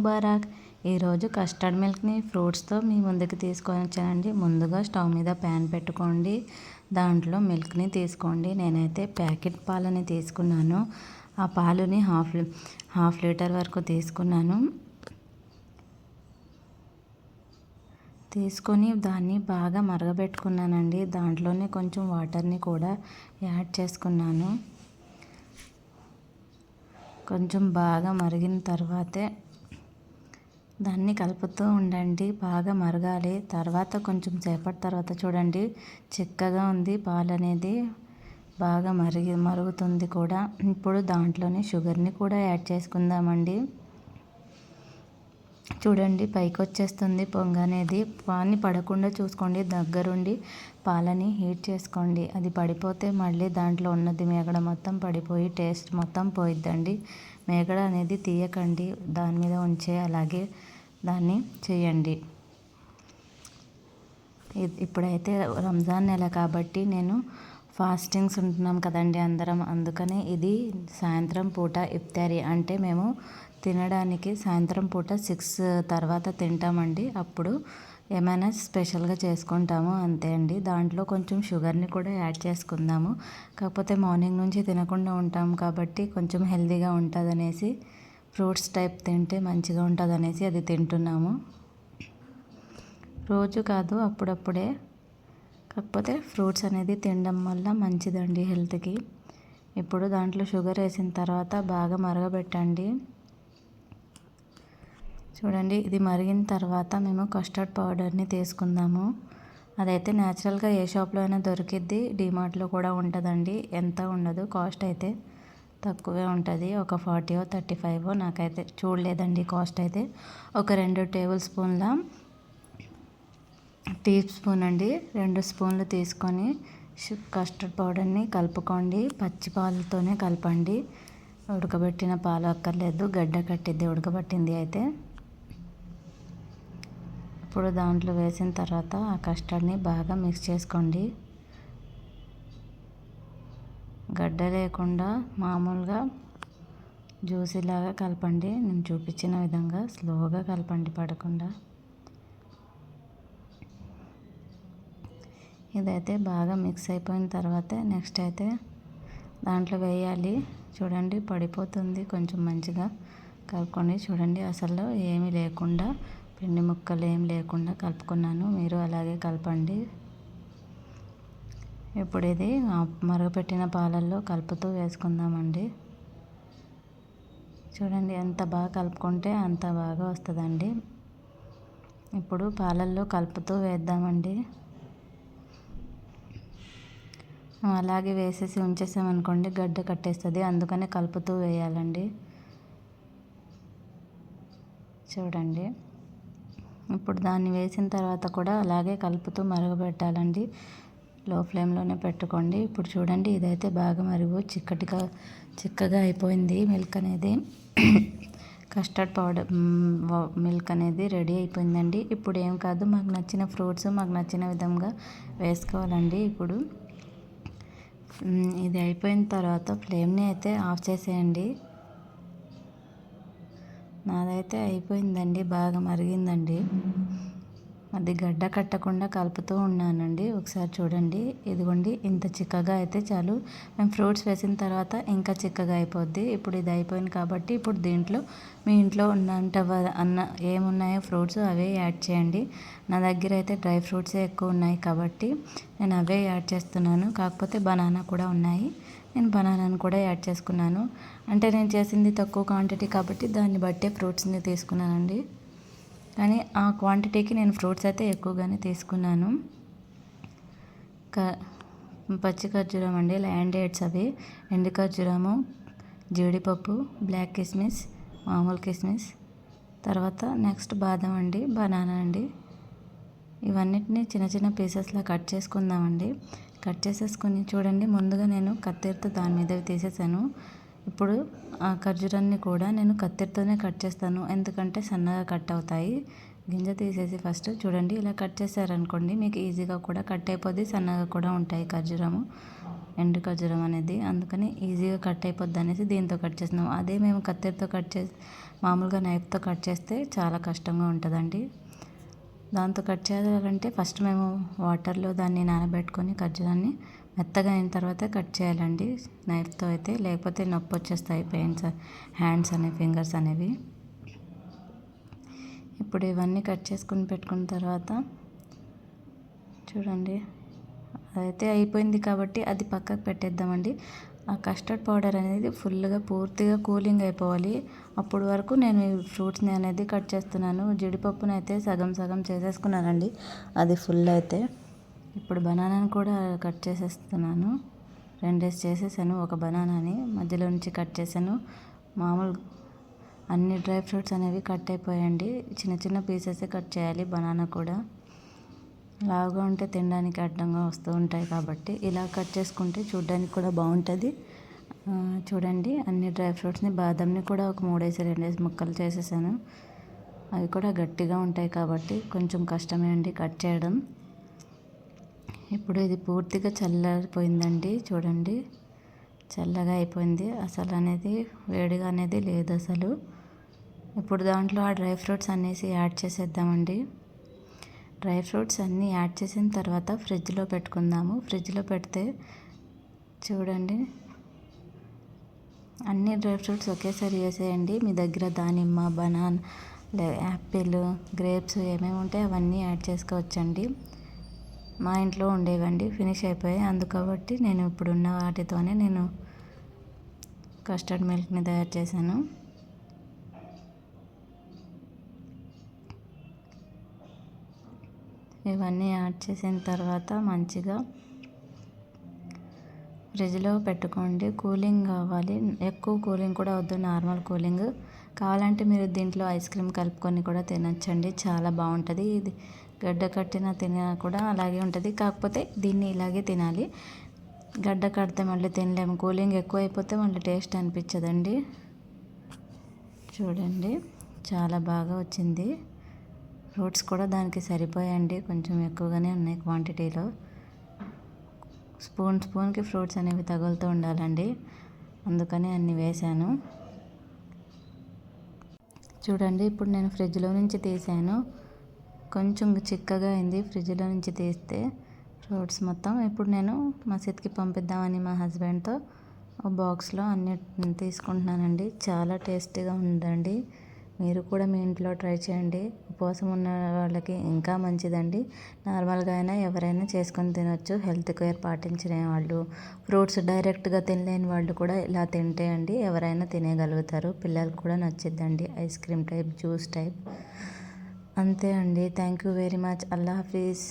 ముబారక్. ఈరోజు కస్టర్డ్ మిల్క్ని ఫ్రూట్స్తో మీ ముందుకు తీసుకొని వచ్చానండి. ముందుగా స్టవ్ మీద ప్యాన్ పెట్టుకోండి, దాంట్లో మిల్క్ని తీసుకోండి. నేనైతే ప్యాకెట్ పాలని తీసుకున్నాను. ఆ పాలుని హాఫ్ లీటర్ వరకు తీసుకున్నాను. తీసుకొని దాన్ని బాగా మరగబెట్టుకున్నానండి. దాంట్లోనే కొంచెం వాటర్ని కూడా యాడ్ చేసుకున్నాను. కొంచెం బాగా మరిగిన తర్వాతే దాన్ని కలుపుతూ ఉండండి. బాగా మరగాలి. తర్వాత కొంచెం సేపటి తర్వాత చూడండి, చిక్కగా ఉంది పాలు అనేది, బాగా మరుగుతుంది కూడా. ఇప్పుడు దాంట్లోనే షుగర్ని కూడా యాడ్ చేసుకుందామండి. చూడండి, పైకి వచ్చేస్తుంది పొంగ అనేది. పాన్ని పడకుండా చూసుకోండి, దగ్గరుండి పాలని హీట్ చేసుకోండి. అది పడిపోతే మళ్ళీ దాంట్లో ఉన్నది మేగడ మొత్తం పడిపోయి టేస్ట్ మొత్తం పోయిద్దండి. మేగడ అనేది తీయకండి, దాని మీద ఉంచే అలాగే దాన్ని చేయండి. ఇప్పుడైతే రంజాన్ నెల కాబట్టి నేను ఫాస్టింగ్స్ ఉంటున్నాం కదండి అందరం, అందుకనే ఇది సాయంత్రం పూట ఇఫ్తారీ అంటే మేము తినడానికి సాయంత్రం పూట 6 తర్వాత తింటామండి. అప్పుడు ఏమైనా స్పెషల్గా చేసుకుంటాము, అంతే అండి. దాంట్లో కొంచెం షుగర్ని కూడా యాడ్ చేసుకుందాము. కాకపోతే మార్నింగ్ నుంచి తినకుండా ఉంటాం కాబట్టి కొంచెం హెల్తీగా ఉంటుందనేసి, ఫ్రూట్స్ టైప్ తింటే మంచిగా ఉంటుందనేసి అది తింటున్నాము. రోజు కాదు, అప్పుడప్పుడే. కాకపోతే ఫ్రూట్స్ అనేది తినడం వల్ల మంచిదండి హెల్త్కి. ఇప్పుడు దాంట్లో షుగర్ వేసిన తర్వాత బాగా మరగబెట్టండి. చూడండి, ఇది మరిగిన తర్వాత మేము కస్టర్డ్ పౌడర్ని తీసుకుందాము. అదైతే న్యాచురల్గా ఏ షాప్లో అయినా దొరికిద్ది, డీమార్ట్లో కూడా ఉంటుందండి. ఎంత ఉండదు, కాస్ట్ అయితే తక్కువే ఉంటుంది. ఒక 40 35 నాకైతే చూడలేదండి కాస్ట్ అయితే. ఒక 2 టేబుల్ స్పూన్ల టీ స్పూన్ అండి, 2 స్పూన్లు తీసుకొని కస్టర్డ్ పౌడర్ని కలుపుకోండి. పచ్చి పాలతోనే కలపండి, ఉడకబెట్టిన పాలు అక్కర్లేదు, గడ్డ కట్టిద్ది ఉడకబెట్టింది అయితే. ఇప్పుడు దాంట్లో వేసిన తర్వాత ఆ కస్టర్డ్ని బాగా మిక్స్ చేసుకోండి. గడ్డ లేకుండా మామూలుగా జ్యూసీలాగా కలపండి. నేను చూపించిన విధంగా స్లోగా కలపండి, పడకుండా. ఇదైతే బాగా మిక్స్ అయిపోయిన తర్వాతే నెక్స్ట్ అయితే దాంట్లో వేయాలి. చూడండి, పడిపోతుంది. కొంచెం మంచిగా కలుపుకోండి. చూడండి, అసలు ఏమీ లేకుండా, పిండి ముక్కలు ఏమి లేకుండా కలుపుకున్నాను. మీరు అలాగే కలపండి. ఇప్పుడు ఇది మరగపెట్టిన పాలల్లో కలుపుతూ వేసుకుందామండి. చూడండి, ఎంత బాగా కలుపుకుంటే అంత బాగా వస్తుందండి. ఇప్పుడు పాలల్లో కలుపుతూ వేద్దామండి. అలాగే వేసేసి ఉంచేసామనుకోండి గడ్డ కట్టేస్తుంది, అందుకనే కలుపుతూ వేయాలండి. చూడండి, ఇప్పుడు దాన్ని వేసిన తర్వాత కూడా అలాగే కలుపుతూ మరగబెట్టాలండి. లో ఫ్లేమ్లోనే పెట్టుకోండి. ఇప్పుడు చూడండి, ఇదైతే బాగా చిక్కగా అయిపోయింది మిల్క్ అనేది. కస్టర్డ్ పౌడర్ మిల్క్ అనేది రెడీ అయిపోయిందండి. ఇప్పుడు ఏం కాదు, మాకు నచ్చిన ఫ్రూట్స్ మాకు నచ్చిన విధంగా వేసుకోవాలండి. ఇప్పుడు ఇది అయిపోయిన తర్వాత ఫ్లేమ్ని అయితే ఆఫ్ చేసేయండి. నాదైతే అయిపోయిందండి, బాగా మరిగిందండి. అది గడ్డ కట్టకుండా కలుపుతూ ఉన్నానండి. ఒకసారి చూడండి, ఇదిగోండి, ఇంత చిక్కగా అయితే చాలు. మేము ఫ్రూట్స్ వేసిన తర్వాత ఇంకా చిక్కగా అయిపోద్ది. ఇప్పుడు ఇది అయిపోయింది కాబట్టి ఇప్పుడు దీంట్లో మీ ఇంట్లో ఏమున్నాయో ఫ్రూట్స్ అవే యాడ్ చేయండి. నా దగ్గర అయితే డ్రై ఫ్రూట్సే ఎక్కువ ఉన్నాయి కాబట్టి నేను అవే యాడ్ చేస్తున్నాను. కాకపోతే బనానా కూడా ఉన్నాయి, నేను బనానాను కూడా యాడ్ చేసుకున్నాను. అంటే నేను చేసింది తక్కువ క్వాంటిటీ కాబట్టి దాన్ని బట్టే ఫ్రూట్స్ని తీసుకున్నానండి. కానీ ఆ క్వాంటిటీకి నేను ఫ్రూట్స్ అయితే ఎక్కువగానే తీసుకున్నాను. పచ్చి ఖర్జూరం అండి, ల్యాండ్ డేట్స్ అవి, ఎండు ఖర్జూరము, జీడిపప్పు, బ్లాక్ కిస్మిస్, మామూలు కిస్మిస్, తర్వాత నెక్స్ట్ బాదం అండి, బనానా అండి. ఇవన్నిటిని చిన్న చిన్న పీసెస్లా కట్ చేసుకుందామండి. కట్ చేసేసుకొని చూడండి, ముందుగా నేను కత్తెరతో దాని మీద తీసేసాను. ఇప్పుడు ఆ ఖర్జూరాన్ని కూడా నేను కత్తెరతోనే కట్ చేస్తాను, ఎందుకంటే సన్నగా కట్ అవుతాయి. గింజ తీసేసి ఫస్ట్ చూడండి, ఇలా కట్ చేశారనుకోండి మీకు ఈజీగా కూడా కట్ అయిపోద్ది, సన్నగా కూడా ఉంటాయి ఎండు ఖర్జూరం అనేది. అందుకని ఈజీగా కట్ అయిపోద్ది అనేసి దీంతో కట్ చేస్తున్నాం. అదే మేము కత్తెరతో మామూలుగా నైఫ్తో కట్ చేస్తే చాలా కష్టంగా ఉంటుందండి. దాంతో కట్ చేయాలంటే ఫస్ట్ మేము వాటర్లో దాన్ని నానబెట్టుకొని ఖర్జూరాన్ని మెత్తగా అయిన తర్వాతే కట్ చేయాలండి నైఫ్తో అయితే, లేకపోతే నొప్పి వచ్చేస్తాయి పెయిన్స్ హ్యాండ్స్ అనేవి ఫింగర్స్ అనేవి. ఇప్పుడు ఇవన్నీ కట్ చేసుకుని పెట్టుకున్న తర్వాత చూడండి అదైతే అయిపోయింది కాబట్టి అది పక్కకు పెట్టేద్దామండి. ఆ కస్టర్డ్ పౌడర్ అనేది ఫుల్గా పూర్తిగా కూలింగ్ అయిపోవాలి. అప్పటి వరకు నేను ఈ ఫ్రూట్స్ని అనేది కట్ చేస్తున్నాను. జీడిపప్పును అయితే సగం సగం చేసేసుకున్నానండి, అది ఫుల్ అయితే. ఇప్పుడు బనానాని కూడా కట్ చేసేస్తున్నాను. 2 చేసేసాను, ఒక బనానాని మధ్యలో నుంచి కట్ చేశాను. మామూలు అన్ని డ్రై ఫ్రూట్స్ అనేవి కట్ అయిపోయాయండి. చిన్న చిన్న పీసెస్ కట్ చేయాలి. బనానా కూడా లావుగా ఉంటే తినడానికి అడ్డంగా వస్తూ ఉంటాయి కాబట్టి ఇలా కట్ చేసుకుంటే చూడడానికి కూడా బాగుంటుంది. చూడండి అన్ని డ్రై ఫ్రూట్స్ని, బాదంని కూడా ఒక 2 ముక్కలు చేసేసాను. అవి కూడా గట్టిగా ఉంటాయి కాబట్టి కొంచెం కష్టమే అండి కట్ చేయడం. ఇప్పుడు ఇది పూర్తిగా చల్లారిపోయిందండి. చూడండి చల్లగా అయిపోయింది, అసలు అనేది వేడిగా అనేది లేదు అసలు. ఇప్పుడు దాంట్లో ఆ డ్రై ఫ్రూట్స్ అనేసి యాడ్ చేసేద్దామండి. డ్రై ఫ్రూట్స్ అన్నీ యాడ్ చేసిన తర్వాత ఫ్రిడ్జ్లో పెట్టుకుందాము. ఫ్రిడ్జ్లో పెడితే చూడండి అన్ని డ్రై ఫ్రూట్స్ ఒకేసారి వేసేయండి. మీ దగ్గర దానిమ్మ, బనానా, యాపిల్, గ్రేప్స్ ఏమేమి ఉంటాయి అవన్నీ యాడ్ చేసుకోవచ్చండి. మా ఇంట్లో ఉండేవండి, ఫినిష్ అయిపోయాయి. అందుకబట్టి నేను ఇప్పుడున్న వాటితోనే నేను కస్టర్డ్ మిల్క్ని తయారు చేశాను. ఇవన్నీ యాడ్ చేసిన తర్వాత మంచిగా ఫ్రిడ్జ్లో పెట్టుకోండి. కూలింగ్ కావాలి, ఎక్కువ కూలింగ్ కూడా వద్దు, నార్మల్ కూలింగ్ కావాలంటే మీరు దీంట్లో ఐస్ క్రీమ్ కలుపుకొని కూడా తినచ్చండి, చాలా బాగుంటుంది. ఇది గడ్డ కట్టిన తినా కూడా అలాగే ఉంటుంది, కాకపోతే దీన్ని ఇలాగే తినాలి. గడ్డ కడితే మళ్ళీ తినలేము, కూలింగ్ ఎక్కువ అయిపోతే మళ్ళీ టేస్ట్ అనిపించదండి. చూడండి చాలా బాగా వచ్చింది. ఫ్రూట్స్ కూడా దానికి సరిపోయండి, కొంచెం ఎక్కువగానే ఉన్నాయి క్వాంటిటీలో. స్పూన్కి ఫ్రూట్స్ అనేవి తగులుతూ ఉండాలండి, అందుకని అన్నీ వేశాను. చూడండి ఇప్పుడు నేను ఫ్రిడ్జ్లో నుంచి తీసాను, కొంచెం చిక్కగా అయింది ఫ్రిడ్జ్లో నుంచి తీస్తే ఫ్రూట్స్ మొత్తం. ఇప్పుడు నేను మసీద్కి పంపిద్దామని మా హస్బెండ్తో బాక్స్లో అన్ని తీసుకుంటున్నానండి. చాలా టేస్టీగా ఉందండి, మీరు కూడా మీ ఇంట్లో ట్రై చేయండి. ఉపవాసం ఉన్న వాళ్ళకి ఇంకా మంచిదండి. నార్మల్గా అయినా ఎవరైనా చేసుకొని తినొచ్చు. హెల్త్ కేర్ పాటించిన వాళ్ళు, ఫ్రూట్స్ డైరెక్ట్గా తినలేని వాళ్ళు కూడా ఇలా తింటే అండి ఎవరైనా తినేయగలుగుతారు. పిల్లలకు కూడా నచ్చిద్దండి, ice cream type, juice type. అంతే అండి. Thank you very much. అల్లా హాఫీజ్.